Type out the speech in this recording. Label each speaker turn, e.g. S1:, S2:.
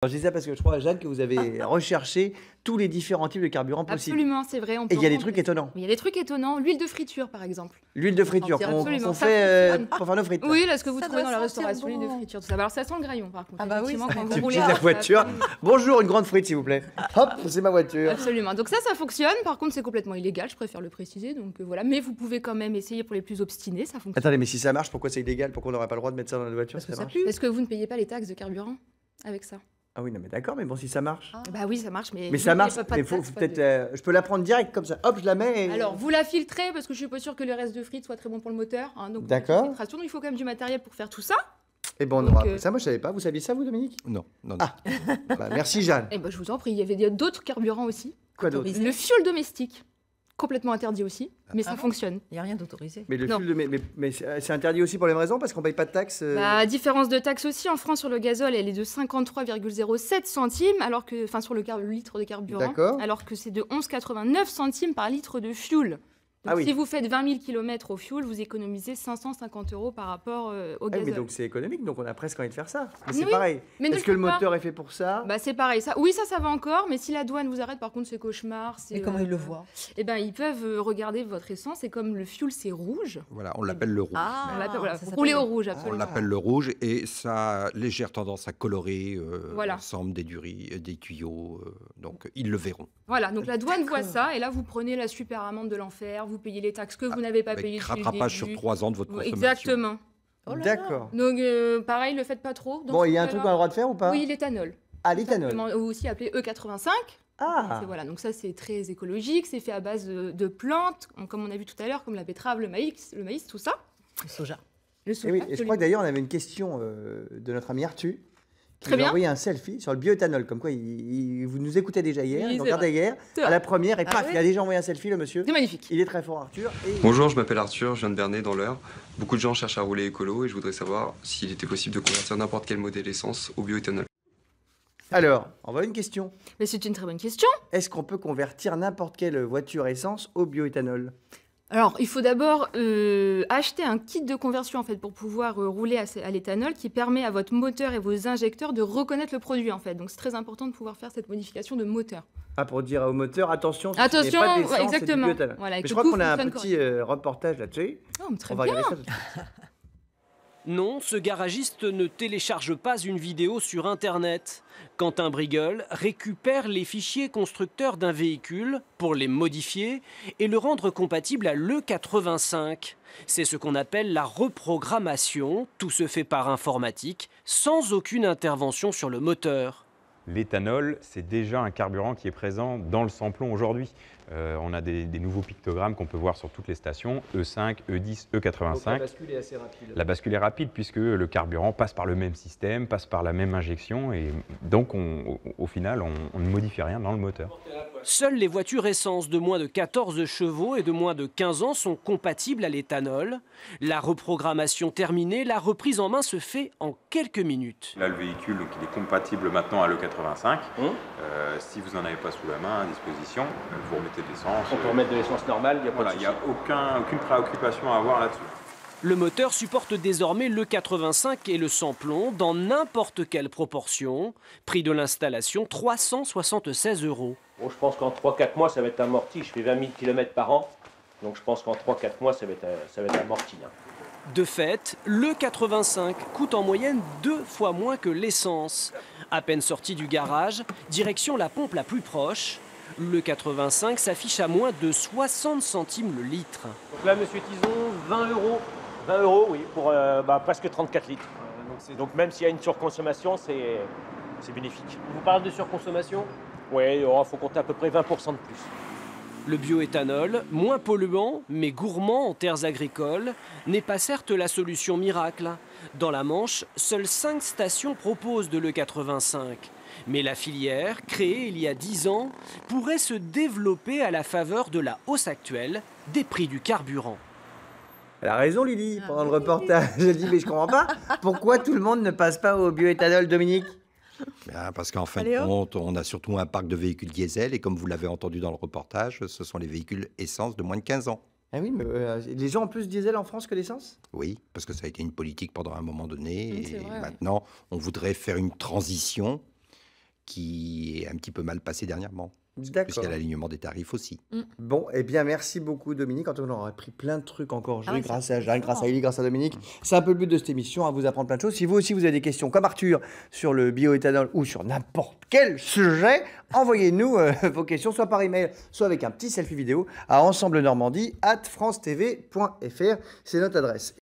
S1: Alors, je dis ça parce que je crois, Jeanne, que vous avez recherché tous les différents types de carburants possibles.
S2: Absolument, c'est vrai.
S1: Et il y a des trucs étonnants.
S2: Il y a des trucs étonnants. L'huile de friture, par exemple.
S1: L'huile de friture qu'on
S2: Absolument.
S1: fait pour faire nos frites.
S2: Oui, là, ce que vous
S3: Ça
S2: trouvez
S3: doit
S2: dans la
S3: sentir
S2: restauration,
S3: bon.
S2: l'huile de friture, tout ça. Alors, ça sent le graillon, par contre.
S3: Ah bah oui,
S2: Effectivement,
S3: ça
S2: quand
S3: fait
S2: vous
S1: Tu
S2: roulez
S1: utilises la
S2: ça
S1: voiture.
S2: absolument.
S1: Bonjour, une grande frite, s'il vous plaît. Hop, c'est ma voiture.
S2: Absolument. Donc ça fonctionne. Par contre, c'est complètement illégal, je préfère le préciser. Donc voilà. Mais vous pouvez quand même essayer pour les plus obstinés, ça fonctionne.
S1: Attendez, mais si ça marche, pourquoi c'est illégal? Pourquoi on n'aurait pas le droit de mettre ça dans la voiture
S3: Parce
S1: si
S3: que
S1: ça
S3: ça
S1: marche?
S3: pue.
S2: Est-ce que vous ne payez pas les taxes de carburant avec ça?
S1: Ah oui, non, mais d'accord, mais bon, si ça marche.
S3: Ah.
S2: Bah oui, ça marche, mais.
S1: Mais
S2: vous
S1: ça
S2: ne
S1: marche,
S2: payez pas
S1: mais
S2: de
S1: faut
S2: taxes, pas
S1: peut-être.
S2: de-
S1: Je peux la prendre direct comme ça. Hop, je la mets. Et...
S2: Alors, vous la filtrez parce que je suis pas sûre que le reste de frites soit très bon pour le moteur. Hein, donc,
S1: D'accord.
S2: filtration, il faut quand même du matériel pour faire tout ça.
S1: Et bon, on
S2: Donc,
S1: aura appris ça. Moi, je savais pas. Vous saviez ça, vous, Dominique?
S4: Non, non, non.
S1: Ah. Bah, merci, Jeanne.
S2: Et ben, je vous en prie, il y avait d'autres carburants aussi.
S1: Quoi d'autre?
S3: Autorisé.
S2: Le fioul domestique, complètement interdit aussi, mais ça
S3: Ah bon
S2: fonctionne.
S3: Il n'y a rien d'autorisé.
S1: Mais le
S2: Non.
S1: fil de. Mais c'est interdit aussi pour les mêmes raisons parce qu'on paye pas de taxes.
S2: La différence de taxe aussi en France sur le gazole, elle est de 53,07 centimes, alors que, enfin sur le litre de carburant,
S1: D'accord.
S2: alors que c'est de 11,89 centimes par litre de fioul. Donc,
S1: Ah oui.
S2: si vous faites 20 000 km au fioul, vous économisez 550 € par rapport au
S1: Ah oui,
S2: gazole.
S1: mais donc c'est économique, donc on a presque envie de faire ça. Mais c'est
S2: Oui,
S1: pareil.
S2: mais ne
S1: Est-ce que le
S2: faites pas.
S1: moteur est fait pour ça?
S2: Bah, c'est pareil, ça. Oui, ça va encore, mais si la douane vous arrête, par contre, c'est cauchemar.
S3: Mais comment ils le voient?
S2: Eh ben, ils peuvent regarder votre essence, et comme le fioul, c'est rouge,
S4: Voilà, on l'appelle le rouge.
S3: Ah,
S2: on l'appelle- voilà,
S3: ça
S2: vous
S3: s'appelle-
S2: roulez au rouge,
S4: On
S2: absolument.
S4: l'appelle le rouge et ça a légère tendance à colorer
S2: Voilà.
S4: l'ensemble des tuyaux. Donc, ils le verront.
S2: Voilà, donc la douane voit
S3: D'accord.
S2: ça, et là, vous prenez la super amende de l'enfer, vous payez les taxes que vous n'avez pas payées
S4: Avec
S2: depuis le
S4: rattrapage sur
S2: début.
S4: 3 ans de votre consommation.
S2: Exactement.
S3: Oh là là.
S1: D'accord.
S2: Donc, pareil, le faites pas trop. Dans
S1: Bon,
S2: ce
S1: il y a un
S2: cas-là.
S1: truc qu'on a le droit de faire ou pas?
S2: Oui, l'éthanol.
S1: Ah, l'éthanol.
S2: Simplement, ou aussi appelé E85.
S1: Ah.
S2: C'est- Voilà, donc ça, c'est très écologique, c'est fait à base de plantes, comme on a vu tout à l'heure, comme la betterave, le maïs, tout ça.
S3: Le soja.
S2: Le
S1: Et
S2: soja,
S1: oui, et je
S2: absolument.
S1: crois que d'ailleurs, on avait une question de notre ami Arthur. Qui
S2: Très
S1: nous a
S2: bien.
S1: envoyé un selfie sur le bioéthanol. Comme quoi, vous nous écoutez déjà hier,
S2: Oui,
S1: vous
S2: c'est
S1: regardez hier,
S2: C'est
S1: à
S2: vrai.
S1: la première, et
S3: Ah
S1: paf,
S3: oui.
S1: il a déjà envoyé un selfie, le monsieur.
S2: C'est magnifique.
S1: Il est très fort, Arthur. Et...
S5: Bonjour, je m'appelle Arthur, je viens de Bernay dans l'Eure. Beaucoup de gens cherchent à rouler écolo et je voudrais savoir s'il était possible de convertir n'importe quel modèle essence au bioéthanol.
S1: Alors, on va une question.
S2: Mais c'est une très bonne question.
S1: Est-ce qu'on peut convertir n'importe quelle voiture essence au bioéthanol?
S2: Alors, il faut d'abord acheter un kit de conversion en fait pour pouvoir rouler à l'éthanol qui permet à votre moteur et vos injecteurs de reconnaître le produit en fait. Donc, c'est très important de pouvoir faire cette modification de moteur.
S1: Ah, pour dire au moteur, attention, ce
S2: Attention,
S1: n'est pas de l'essence,
S2: ouais,
S1: c'est du
S2: exactement.
S1: bioéthanol.
S2: Voilà, et
S1: Mais
S2: que
S1: je crois
S2: tout
S1: qu'on a un
S2: fonctionne
S1: petit reportage là-dessus.
S2: Oh, mais très
S1: On va
S2: bien.
S1: regarder ça tout de suite.
S6: Non, ce garagiste ne télécharge pas une vidéo sur Internet. Quentin Briguel récupère les fichiers constructeurs d'un véhicule pour les modifier et le rendre compatible à l'E85. C'est ce qu'on appelle la reprogrammation. Tout se fait par informatique, sans aucune intervention sur le moteur.
S7: L'éthanol, c'est déjà un carburant qui est présent dans le samplon aujourd'hui. On a des nouveaux pictogrammes qu'on peut voir sur toutes les stations, E5, E10, E85.
S1: bascule est assez rapide.
S7: La bascule est rapide puisque le carburant passe par le même système, passe par la même injection et donc au final on ne modifie rien dans le moteur.
S6: Seules les voitures essence de moins de 14 chevaux et de moins de 15 ans sont compatibles à l'éthanol. La reprogrammation terminée, la reprise en main se fait en quelques minutes.
S7: Là le véhicule donc, il est compatible maintenant à l'E85. Si vous n'en avez pas sous la main à disposition, vous remettez de l'essence.
S8: On peut remettre de l'essence normale, il n'y a pas
S7: Voilà,
S8: de
S7: il n'y a aucune préoccupation à avoir là-dessus.
S6: Le moteur supporte désormais le 85 et le samplon dans n'importe quelle proportion. Prix de l'installation 376 €.
S8: Bon, je pense qu'en 3-4 mois, ça va être amorti. Je fais 20 000 km par an. Donc je pense qu'en 3-4 mois, ça va être amorti. Hein.
S6: De fait, le 85 coûte en moyenne 2 fois moins que l'essence. À peine sorti du garage, direction la pompe la plus proche. Le 85 s'affiche à moins de 60 centimes le litre.
S8: Donc là, monsieur Tison, 20 €. 20 €, oui, pour presque 34 litres. Donc même s'il y a une surconsommation, c'est bénéfique.
S6: On vous parle de surconsommation?
S8: Oui, il faut compter à peu près 20% de plus.
S6: Le bioéthanol, moins polluant mais gourmand en terres agricoles, n'est pas certes la solution miracle. Dans la Manche, seules 5 stations proposent de l'E85. Mais la filière, créée il y a 10 ans, pourrait se développer à la faveur de la hausse actuelle des prix du carburant.
S1: Elle a raison, Lily, pendant le reportage. Elle dit, mais je comprends pas. Pourquoi tout le monde ne passe pas au bioéthanol, Dominique?
S4: Parce qu'en fin
S3: Allez,
S4: de
S3: hop.
S4: compte, on a surtout un parc de véhicules diesel et comme vous l'avez entendu dans le reportage, ce sont les véhicules essence de moins de 15 ans.
S1: Ah oui, mais les gens ont plus de diesel en France que l'essence?
S4: Oui, parce que ça a été une politique pendant un moment donné
S2: C'est
S4: et
S2: vrai, ouais.
S4: maintenant on voudrait faire une transition qui est un petit peu mal passé dernièrement. Puisqu'il
S1: D'accord.
S4: y a l'alignement des tarifs aussi.
S1: Bon, eh bien, merci beaucoup, Dominique. En tout cas, on aurait appris plein de trucs encore aujourd'hui
S3: ouais,
S1: grâce
S3: ça,
S1: à Jacques,
S3: c'est
S1: grâce à
S3: fort.
S1: Élie, grâce à Dominique. C'est un peu le but de cette émission, à vous apprendre plein de choses. Si vous aussi, vous avez des questions, comme Arthur, sur le bioéthanol ou sur n'importe quel sujet, envoyez-nous vos questions, soit par email, soit avec un petit selfie vidéo à ensemblenormandie@francetv.fr. C'est notre adresse.